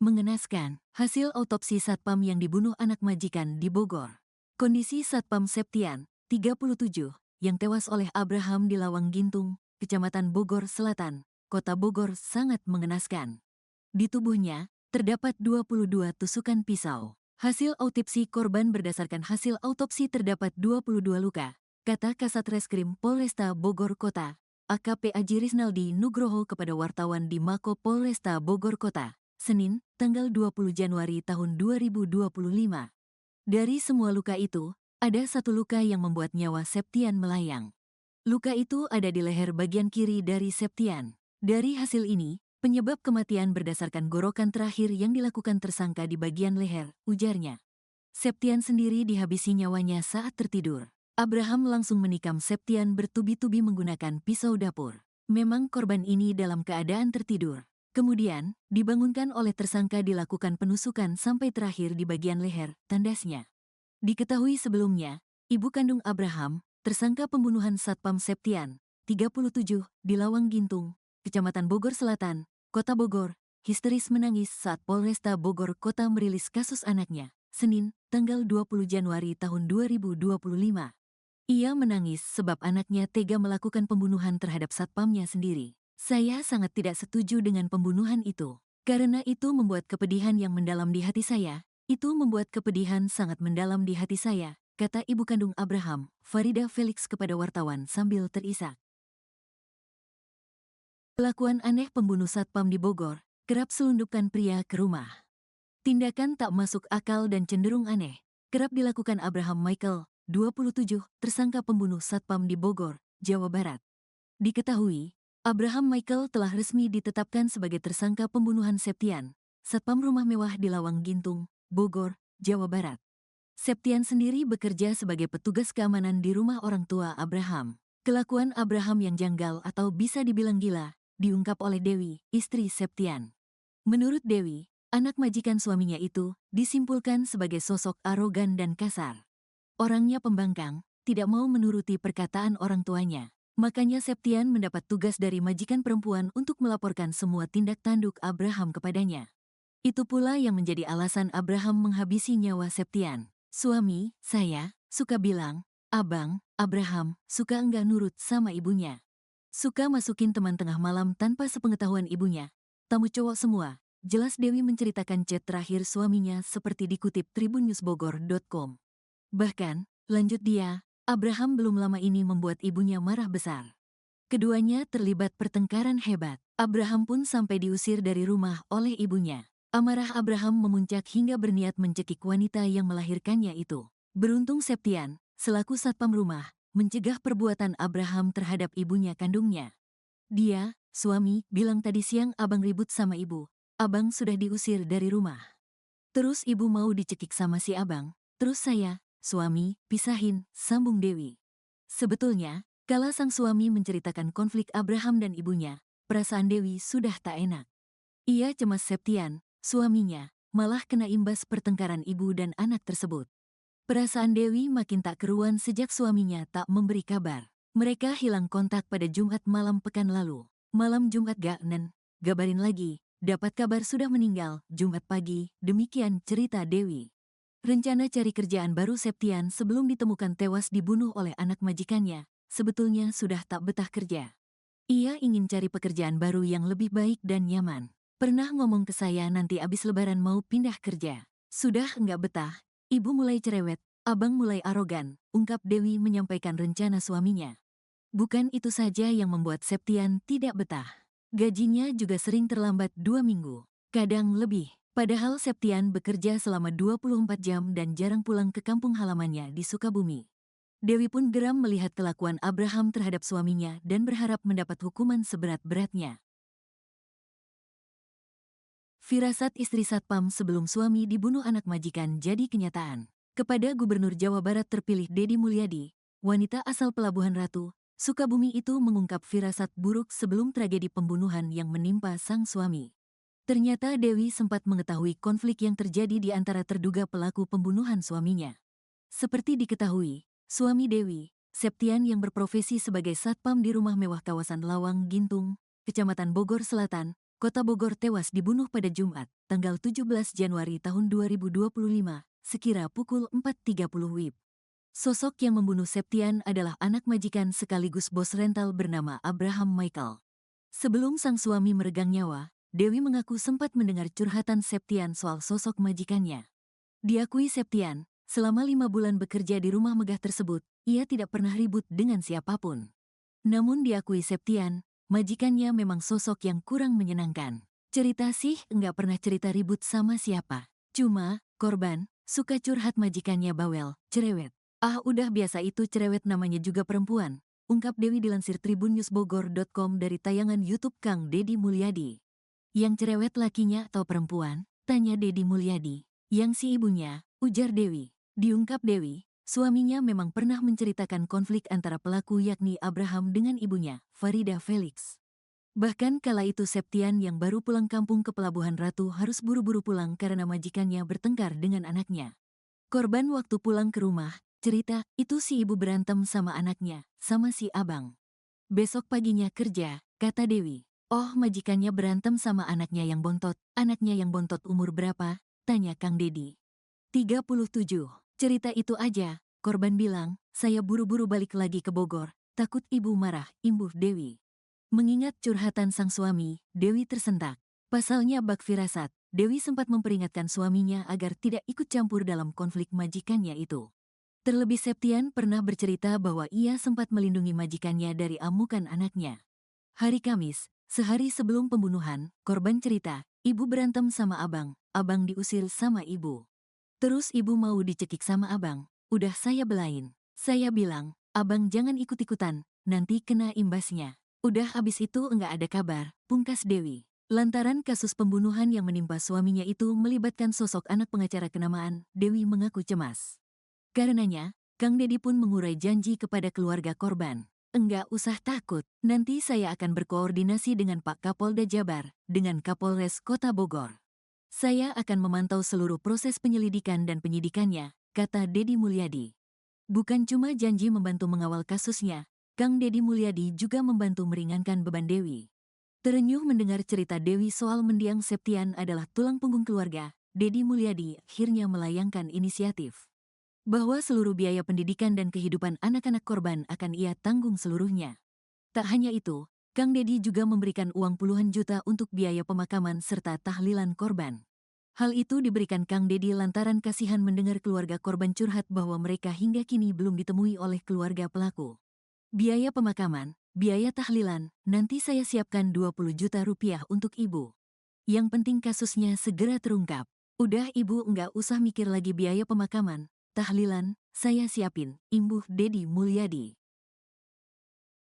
Mengenaskan, hasil autopsi Satpam yang dibunuh anak majikan di Bogor. Kondisi Satpam Septian, 37, yang tewas oleh Abraham di Lawang Gintung, Kecamatan Bogor Selatan, Kota Bogor sangat mengenaskan. Di tubuhnya, terdapat 22 tusukan pisau. Hasil autopsi korban berdasarkan hasil autopsi terdapat 22 luka, kata Kasat Reskrim Polresta Bogor Kota, AKP Aji Risnaldi Nugroho kepada wartawan di Mako Polresta Bogor Kota, Senin, tanggal 20 Januari tahun 2025. Dari semua luka itu, ada satu luka yang membuat nyawa Septian melayang. Luka itu ada di leher bagian kiri dari Septian. Dari hasil ini, penyebab kematian berdasarkan gorokan terakhir yang dilakukan tersangka di bagian leher, ujarnya. Septian sendiri dihabisi nyawanya saat tertidur. Abraham langsung menikam Septian bertubi-tubi menggunakan pisau dapur. Memang korban ini dalam keadaan tertidur. Kemudian, dibangunkan oleh tersangka dilakukan penusukan sampai terakhir di bagian leher, tandasnya. Diketahui sebelumnya, ibu kandung Abraham, tersangka pembunuhan Satpam Septian, 37, di Lawang Gintung, Kecamatan Bogor Selatan, Kota Bogor, histeris menangis saat Polresta Bogor Kota merilis kasus anaknya, Senin, tanggal 20 Januari tahun 2025. Ia menangis sebab anaknya tega melakukan pembunuhan terhadap satpamnya sendiri. Saya sangat tidak setuju dengan pembunuhan itu. Karena itu membuat kepedihan yang mendalam di hati saya. Itu membuat kepedihan sangat mendalam di hati saya, kata ibu kandung Abraham, Farida Felix kepada wartawan sambil terisak. Kelakuan aneh pembunuh satpam di Bogor, kerap selundupkan pria ke rumah. Tindakan tak masuk akal dan cenderung aneh, kerap dilakukan Abraham Michael, 27, tersangka pembunuh satpam di Bogor, Jawa Barat. Diketahui, Abraham Michael telah resmi ditetapkan sebagai tersangka pembunuhan Septian, satpam rumah mewah di Lawang Gintung, Bogor, Jawa Barat. Septian sendiri bekerja sebagai petugas keamanan di rumah orang tua Abraham. Kelakuan Abraham yang janggal atau bisa dibilang gila, diungkap oleh Dewi, istri Septian. Menurut Dewi, anak majikan suaminya itu disimpulkan sebagai sosok arogan dan kasar. Orangnya pembangkang, tidak mau menuruti perkataan orang tuanya. Makanya Septian mendapat tugas dari majikan perempuan untuk melaporkan semua tindak tanduk Abraham kepadanya. Itu pula yang menjadi alasan Abraham menghabisi nyawa Septian. Suami, saya, suka bilang, abang, Abraham, suka enggak nurut sama ibunya. Suka masukin teman tengah malam tanpa sepengetahuan ibunya. Tamu cowok semua. Jelas Dewi menceritakan chat terakhir suaminya seperti dikutip tribunnewsbogor.com. Bahkan, lanjut dia, Abraham belum lama ini membuat ibunya marah besar. Keduanya terlibat pertengkaran hebat. Abraham pun sampai diusir dari rumah oleh ibunya. Amarah Abraham memuncak hingga berniat mencekik wanita yang melahirkannya itu. Beruntung Septian, selaku satpam rumah, mencegah perbuatan Abraham terhadap ibunya kandungnya. Dia, suami, bilang tadi siang abang ribut sama ibu. Abang sudah diusir dari rumah. Terus ibu mau dicekik sama si abang. Terus saya, suami, pisahin, sambung Dewi. Sebetulnya, kala sang suami menceritakan konflik Abraham dan ibunya, perasaan Dewi sudah tak enak. Ia cemas Septian, suaminya, malah kena imbas pertengkaran ibu dan anak tersebut. Perasaan Dewi makin tak keruan sejak suaminya tak memberi kabar. Mereka hilang kontak pada Jumat malam pekan lalu. Malam Jumat gabarin lagi, dapat kabar sudah meninggal, Jumat pagi, demikian cerita Dewi. Rencana cari kerjaan baru Septian sebelum ditemukan tewas dibunuh oleh anak majikannya, sebetulnya sudah tak betah kerja. Ia ingin cari pekerjaan baru yang lebih baik dan nyaman. Pernah ngomong ke saya nanti abis lebaran mau pindah kerja. Sudah enggak betah, ibu mulai cerewet, abang mulai arogan, ungkap Dewi menyampaikan rencana suaminya. Bukan itu saja yang membuat Septian tidak betah. Gajinya juga sering terlambat 2 minggu, kadang lebih. Padahal Septian bekerja selama 24 jam dan jarang pulang ke kampung halamannya di Sukabumi. Dewi pun geram melihat kelakuan Abraham terhadap suaminya dan berharap mendapat hukuman seberat-beratnya. Firasat istri satpam sebelum suami dibunuh anak majikan jadi kenyataan. Kepada Gubernur Jawa Barat terpilih Deddy Mulyadi, wanita asal Pelabuhan Ratu, Sukabumi itu mengungkap firasat buruk sebelum tragedi pembunuhan yang menimpa sang suami. Ternyata Dewi sempat mengetahui konflik yang terjadi di antara terduga pelaku pembunuhan suaminya. Seperti diketahui, suami Dewi, Septian yang berprofesi sebagai satpam di rumah mewah kawasan Lawang Gintung, Kecamatan Bogor Selatan, Kota Bogor tewas dibunuh pada Jumat, tanggal 17 Januari tahun 2025, sekira pukul 4.30 WIB. Sosok yang membunuh Septian adalah anak majikan sekaligus bos rental bernama Abraham Michael. Sebelum sang suami meregang nyawa, Dewi mengaku sempat mendengar curhatan Septian soal sosok majikannya. Diakui Septian, selama 5 bulan bekerja di rumah megah tersebut, ia tidak pernah ribut dengan siapapun. Namun diakui Septian, majikannya memang sosok yang kurang menyenangkan. Cerita sih enggak pernah cerita ribut sama siapa. Cuma, korban, suka curhat majikannya bawel, cerewet. Ah udah biasa itu cerewet namanya juga perempuan, ungkap Dewi dilansir tribunnewsbogor.com dari tayangan YouTube Kang Deddy Mulyadi. Yang cerewet lakinya atau perempuan? Tanya Deddy Mulyadi. Yang si ibunya, ujar Dewi. Diungkap Dewi, suaminya memang pernah menceritakan konflik antara pelaku yakni Abraham dengan ibunya, Farida Felix. Bahkan kala itu Septian yang baru pulang kampung ke Pelabuhan Ratu harus buru-buru pulang karena majikannya bertengkar dengan anaknya. Korban waktu pulang ke rumah, cerita, itu si ibu berantem sama anaknya, sama si abang. Besok paginya kerja, kata Dewi. Oh majikannya berantem sama anaknya yang bontot umur berapa? Tanya Kang Deddy. 37. Cerita itu aja, korban bilang, saya buru-buru balik lagi ke Bogor, takut ibu marah, imbuh Dewi. Mengingat curhatan sang suami, Dewi tersentak. Pasalnya bak firasat, Dewi sempat memperingatkan suaminya agar tidak ikut campur dalam konflik majikannya itu. Terlebih Septian pernah bercerita bahwa ia sempat melindungi majikannya dari amukan anaknya. Hari Kamis, sehari sebelum pembunuhan, korban cerita, ibu berantem sama abang diusir sama ibu. Terus ibu mau dicekik sama abang, udah saya belain. Saya bilang, abang jangan ikut-ikutan, nanti kena imbasnya. Udah habis itu enggak ada kabar, pungkas Dewi. Lantaran kasus pembunuhan yang menimpa suaminya itu melibatkan sosok anak pengacara kenamaan, Dewi mengaku cemas. Karenanya, Kang Deddy pun mengurai janji kepada keluarga korban. Enggak usah takut, nanti saya akan berkoordinasi dengan Pak Kapolda Jabar, dengan Kapolres Kota Bogor. Saya akan memantau seluruh proses penyelidikan dan penyidikannya, kata Deddy Mulyadi. Bukan cuma janji membantu mengawal kasusnya, Kang Deddy Mulyadi juga membantu meringankan beban Dewi. Terenyuh mendengar cerita Dewi soal mendiang Septian adalah tulang punggung keluarga, Deddy Mulyadi akhirnya melayangkan inisiatif. Bahwa seluruh biaya pendidikan dan kehidupan anak-anak korban akan ia tanggung seluruhnya. Tak hanya itu, Kang Deddy juga memberikan uang puluhan juta untuk biaya pemakaman serta tahlilan korban. Hal itu diberikan Kang Deddy lantaran kasihan mendengar keluarga korban curhat bahwa mereka hingga kini belum ditemui oleh keluarga pelaku. Biaya pemakaman, biaya tahlilan, nanti saya siapkan 20 juta rupiah untuk ibu. Yang penting kasusnya segera terungkap. Udah ibu enggak usah mikir lagi biaya pemakaman, tahlilan, saya siapin, imbuh Deddy Mulyadi.